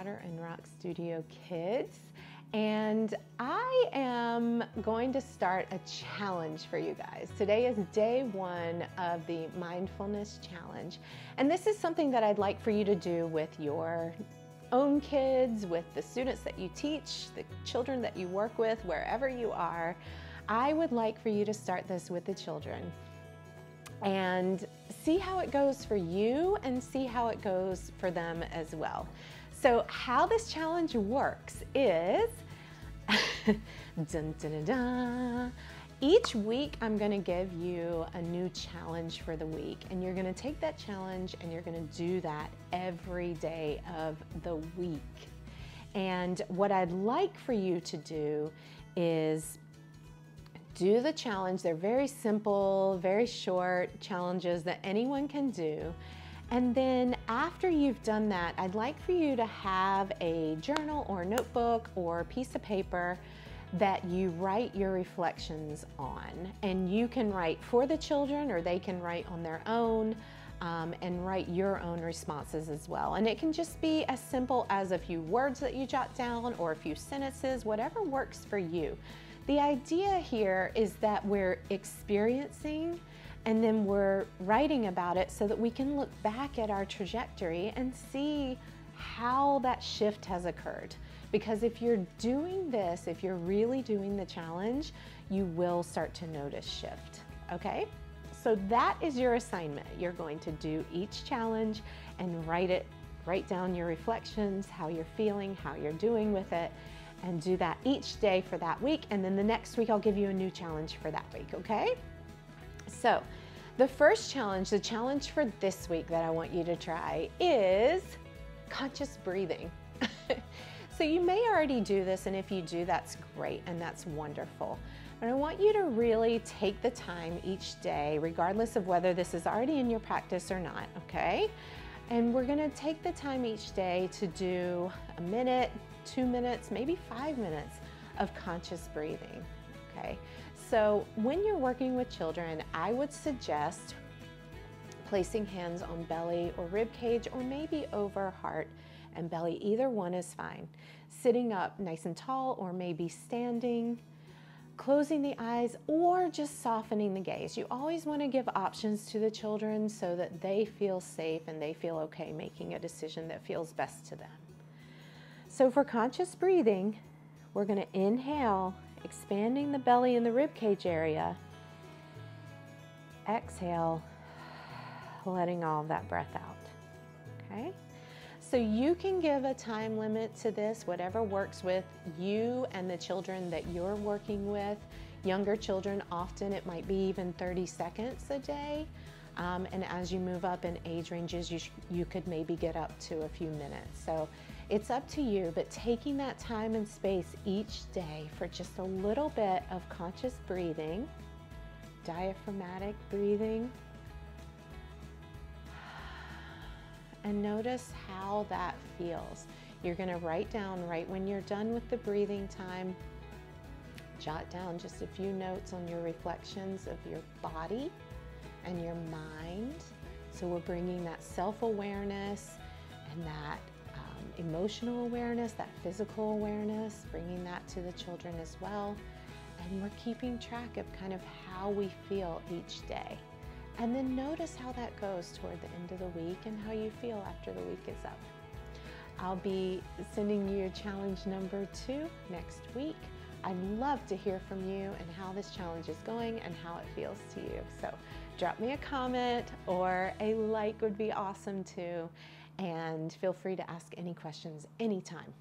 Water and Rock Studio Kids, and I am going to start a challenge for you guys. Today is day one of the Mindfulness Challenge, and this is something that I'd like for you to do with your own kids, with the students that you teach, the children that you work with, wherever you are. I would like for you to start this with the children and see how it goes for you and see how it goes for them as well. So how this challenge works is, dun, dun, dun, dun. Each week I'm going to give you a new challenge for the week, and you're going to take that challenge and you're going to do that every day of the week. And what I'd like for you to do is do the challenge. They're very simple, very short challenges that anyone can do. And then after you've done that, I'd like for you to have a journal or notebook or piece of paper that you write your reflections on. And you can write for the children, or they can write on their own, and write your own responses as well. And it can just be as simple as a few words that you jot down or a few sentences, whatever works for you. The idea here is that we're experiencing and then we're writing about it so that we can look back at our trajectory and see how that shift has occurred. Because if you're doing this, if you're really doing the challenge, you will start to notice shift, okay? So that is your assignment. You're going to do each challenge and write down your reflections, how you're feeling, how you're doing with it, and do that each day for that week. And then the next week I'll give you a new challenge for that week, okay? So the first challenge, the challenge for this week that I want you to try is conscious breathing. So you may already do this, and if you do, that's great and that's wonderful. But I want you to really take the time each day, regardless of whether this is already in your practice or not, okay? And we're gonna take the time each day to do a minute, 2 minutes, maybe 5 minutes of conscious breathing, okay? So when you're working with children, I would suggest placing hands on belly or rib cage, or maybe over heart and belly. Either one is fine. Sitting up nice and tall, or maybe standing, closing the eyes, or just softening the gaze. You always want to give options to the children so that they feel safe and they feel okay making a decision that feels best to them. So for conscious breathing, we're going to inhale, expanding the belly and the rib cage area. Exhale, letting all of that breath out, okay? So you can give a time limit to this, whatever works with you and the children that you're working with. Younger children, often it might be even 30 seconds a day. And as you move up in age ranges, you could maybe get up to a few minutes. So it's up to you, but taking that time and space each day for just a little bit of conscious breathing, diaphragmatic breathing, and notice how that feels. You're gonna write down right when you're done with the breathing time, jot down just a few notes on your reflections of your body and your mind. So we're bringing that self-awareness and that emotional awareness, that physical awareness, bringing that to the children as well. And we're keeping track of kind of how we feel each day. And then notice how that goes toward the end of the week and how you feel after the week is up. I'll be sending you challenge number 2 next week. I'd love to hear from you and how this challenge is going and how it feels to you. So drop me a comment, or a like would be awesome too. And feel free to ask any questions anytime.